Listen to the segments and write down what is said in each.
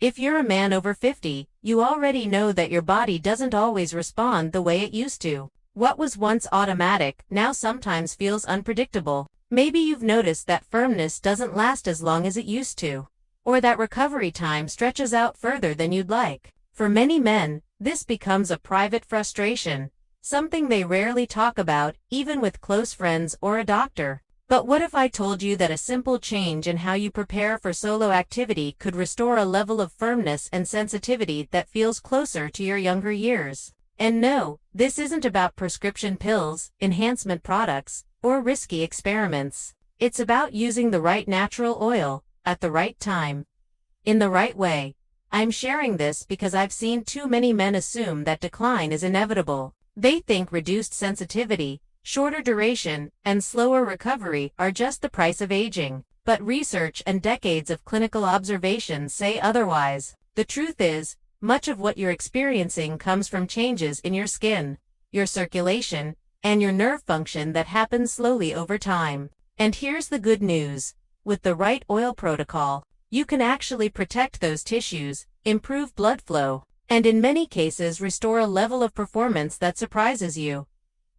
If you're a man over 50, you already know that your body doesn't always respond the way it used to. What was once automatic now sometimes feels unpredictable. Maybe you've noticed that firmness doesn't last as long as it used to, or that recovery time stretches out further than you'd like. For many men, this becomes a private frustration, something they rarely talk about, even with close friends or a doctor. But what if I told you that a simple change in how you prepare for solo activity could restore a level of firmness and sensitivity that feels closer to your younger years? And no, this isn't about prescription pills, enhancement products, or risky experiments. It's about using the right natural oil, at the right time, in the right way. I'm sharing this because I've seen too many men assume that decline is inevitable. They think reduced sensitivity, shorter duration, and slower recovery are just the price of aging. But research and decades of clinical observation say otherwise. The truth is, much of what you're experiencing comes from changes in your skin, your circulation, and your nerve function that happen slowly over time. And here's the good news. With the right oil protocol, you can actually protect those tissues, improve blood flow, and in many cases restore a level of performance that surprises you.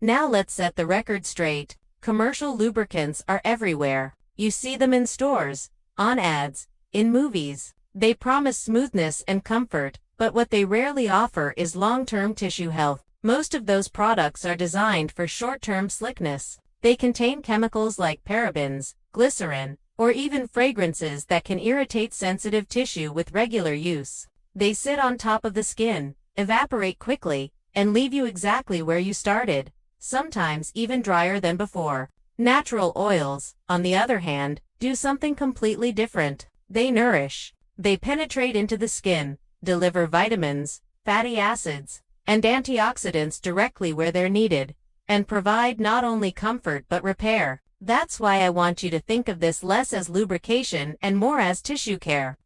Now let's set the record straight. Commercial lubricants are everywhere. You see them in stores, on ads, in movies. They promise smoothness and comfort, but what they rarely offer is long-term tissue health. Most of those products are designed for short-term slickness. They contain chemicals like parabens, glycerin, or even fragrances that can irritate sensitive tissue with regular use. They sit on top of the skin, evaporate quickly, and leave you exactly where you started, sometimes even drier than before. Natural oils, on the other hand, do something completely different. They nourish. They penetrate into the skin, deliver vitamins, fatty acids, and antioxidants directly where they're needed, and provide not only comfort but repair. That's why I want you to think of this less as lubrication and more as tissue care.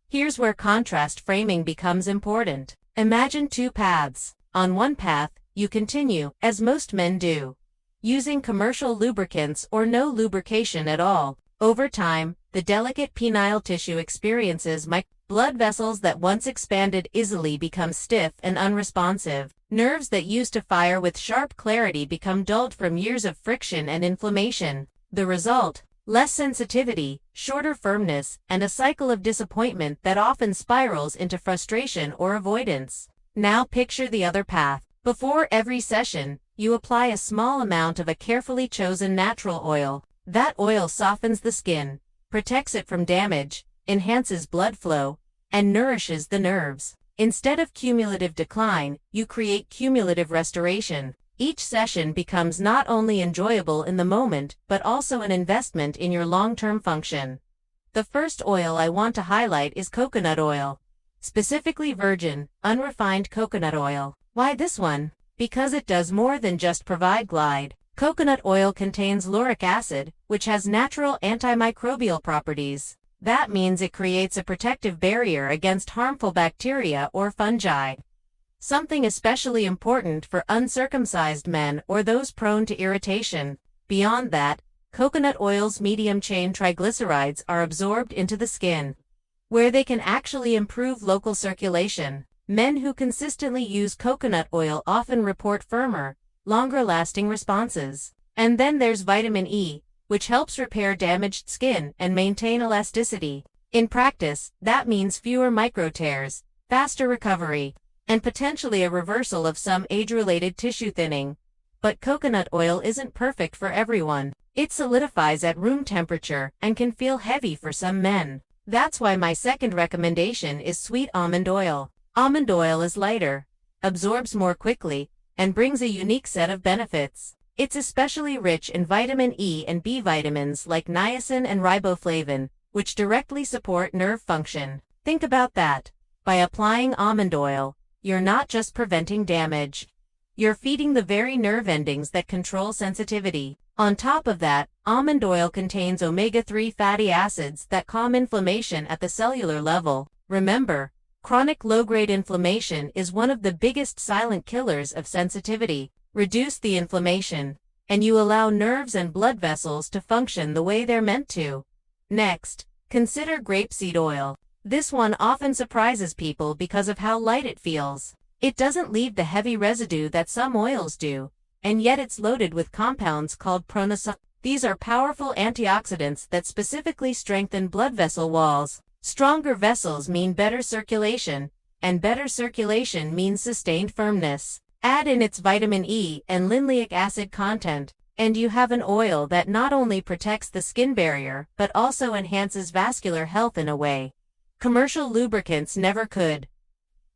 Here's where contrast framing becomes important. Imagine two paths. On one path, you continue, as most men do, using commercial lubricants or no lubrication at all. Over time, the delicate penile tissue experiences blood vessels that once expanded easily become stiff and unresponsive. Nerves that used to fire with sharp clarity become dulled from years of friction and inflammation. The result? Less sensitivity, shorter firmness, and a cycle of disappointment that often spirals into frustration or avoidance. Now picture the other path. Before every session, you apply a small amount of a carefully chosen natural oil. That oil softens the skin, protects it from damage, enhances blood flow, and nourishes the nerves. Instead of cumulative decline, you create cumulative restoration. Each session becomes not only enjoyable in the moment, but also an investment in your long-term function. The first oil I want to highlight is coconut oil. Specifically virgin, unrefined coconut oil. Why this one? Because it does more than just provide glide. Coconut oil contains lauric acid, which has natural antimicrobial properties. That means it creates a protective barrier against harmful bacteria or fungi. Something especially important for uncircumcised men or those prone to irritation. Beyond that, coconut oil's medium-chain triglycerides are absorbed into the skin, where they can actually improve local circulation. Men who consistently use coconut oil often report firmer, longer-lasting responses. And then there's vitamin E, which helps repair damaged skin and maintain elasticity. In practice, that means fewer micro-tears, faster recovery, and potentially a reversal of some age-related tissue thinning. But coconut oil isn't perfect for everyone. It solidifies at room temperature and can feel heavy for some men. That's why my second recommendation is sweet almond oil. Almond oil is lighter, absorbs more quickly, and brings a unique set of benefits. It's especially rich in vitamin E and B vitamins like niacin and riboflavin, which directly support nerve function. Think about that. By applying almond oil, you're not just preventing damage. You're feeding the very nerve endings that control sensitivity. On top of that, almond oil contains omega-3 fatty acids that calm inflammation at the cellular level. Remember, chronic low-grade inflammation is one of the biggest silent killers of sensitivity. Reduce the inflammation, and you allow nerves and blood vessels to function the way they're meant to. Next, consider grapeseed oil. This one often surprises people because of how light it feels. It doesn't leave the heavy residue that some oils do, and yet it's loaded with compounds called pronosa. These are powerful antioxidants that specifically strengthen blood vessel walls. Stronger vessels mean better circulation, and better circulation means sustained firmness. Add in its vitamin E and linoleic acid content, and you have an oil that not only protects the skin barrier but also enhances vascular health in a way commercial lubricants never could.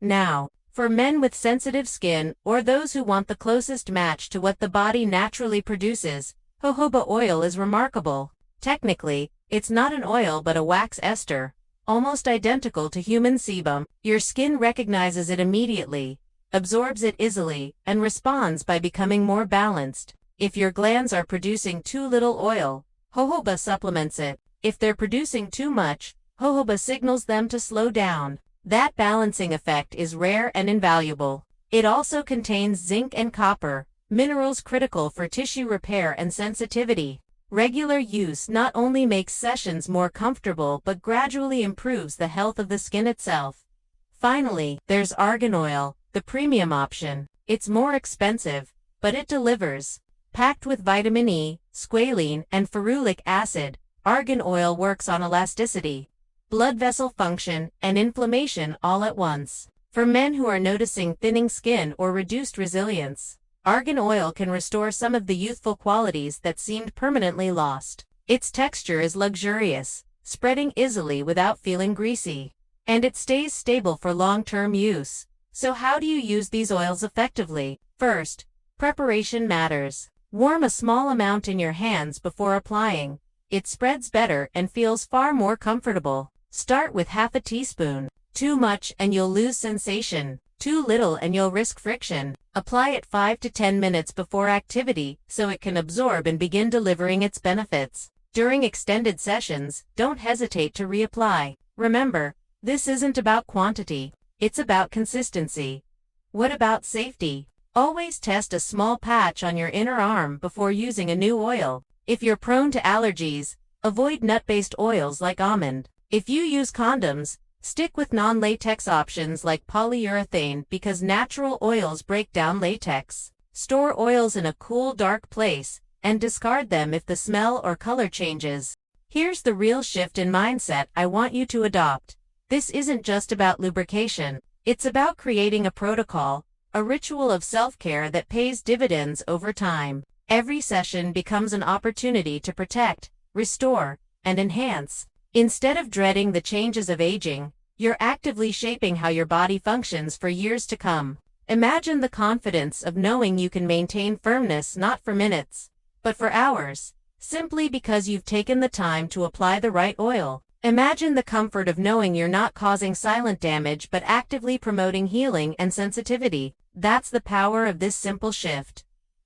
Now, for men with sensitive skin or those who want the closest match to what the body naturally produces, jojoba oil is remarkable. Technically, it's not an oil but a wax ester, almost identical to human sebum. Your skin recognizes it immediately, absorbs it easily, and responds by becoming more balanced. If your glands are producing too little oil, jojoba supplements it. If they're producing too much, jojoba signals them to slow down. That balancing effect is rare and invaluable. It also contains zinc and copper, minerals critical for tissue repair and sensitivity. Regular use not only makes sessions more comfortable but gradually improves the health of the skin itself. Finally, there's argan oil, the premium option. It's more expensive, but it delivers. Packed with vitamin E, squalene, and ferulic acid, argan oil works on elasticity, blood vessel function, and inflammation all at once. For men who are noticing thinning skin or reduced resilience, argan oil can restore some of the youthful qualities that seemed permanently lost. Its texture is luxurious, spreading easily without feeling greasy, and it stays stable for long-term use. So how do you use these oils effectively? First, preparation matters. Warm a small amount in your hands before applying. It spreads better and feels far more comfortable. Start with half a teaspoon. Too much and you'll lose sensation. Too little and you'll risk friction. Apply it 5 to 10 minutes before activity so it can absorb and begin delivering its benefits. During extended sessions, don't hesitate to reapply. Remember, this isn't about quantity, it's about consistency. What about safety? Always test a small patch on your inner arm before using a new oil. If you're prone to allergies, avoid nut-based oils like almond. If you use condoms, stick with non-latex options like polyurethane because natural oils break down latex. Store oils in a cool, dark place, and discard them if the smell or color changes. Here's the real shift in mindset I want you to adopt. This isn't just about lubrication. It's about creating a protocol, a ritual of self-care that pays dividends over time. Every session becomes an opportunity to protect, restore, and enhance. Instead of dreading the changes of aging, you're actively shaping how your body functions for years to come. Imagine the confidence of knowing you can maintain firmness not for minutes, but for hours, simply because you've taken the time to apply the right oil. Imagine the comfort of knowing you're not causing silent damage but actively promoting healing and sensitivity. That's the power of this simple shift.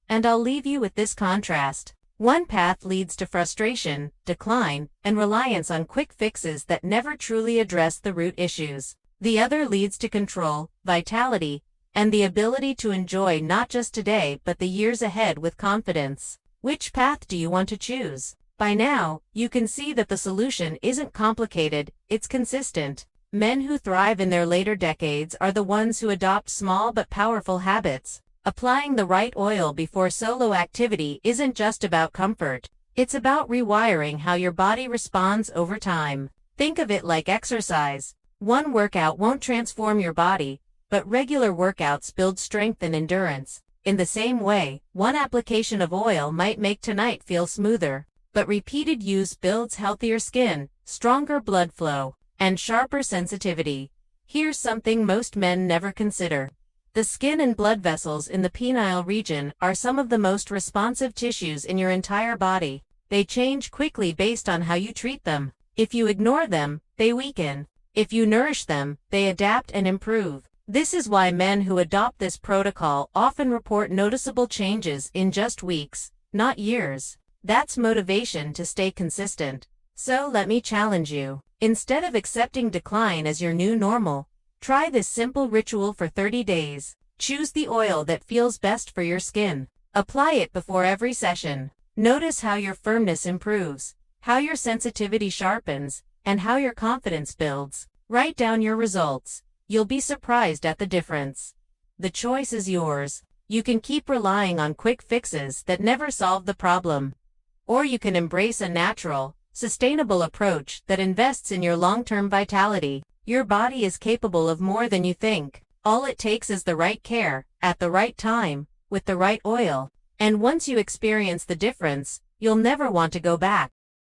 And I'll leave you with this contrast. One path leads to frustration, decline, and reliance on quick fixes that never truly address the root issues. The other leads to control, vitality, and the ability to enjoy not just today but the years ahead with confidence. Which path do you want to choose? By now, you can see that the solution isn't complicated, it's consistent. Men who thrive in their later decades are the ones who adopt small but powerful habits. Applying the right oil before solo activity isn't just about comfort. It's about rewiring how your body responds over time. Think of it like exercise. One workout won't transform your body, but regular workouts build strength and endurance. In the same way, one application of oil might make tonight feel smoother, but repeated use builds healthier skin, stronger blood flow, and sharper sensitivity. Here's something most men never consider. The skin and blood vessels in the penile region are some of the most responsive tissues in your entire body. They change quickly based on how you treat them. If you ignore them, they weaken. If you nourish them, they adapt and improve. This is why men who adopt this protocol often report noticeable changes in just weeks, not years. That's motivation to stay consistent. So let me challenge you. Instead of accepting decline as your new normal, try this simple ritual for 30 days. Choose the oil that feels best for your skin. Apply it before every session. Notice how your firmness improves, how your sensitivity sharpens, and how your confidence builds. Write down your results. You'll be surprised at the difference. The choice is yours. You can keep relying on quick fixes that never solve the problem. Or you can embrace a natural, sustainable approach that invests in your long-term vitality. Your body is capable of more than you think. All it takes is the right care, at the right time, with the right oil. And once you experience the difference, you'll never want to go back.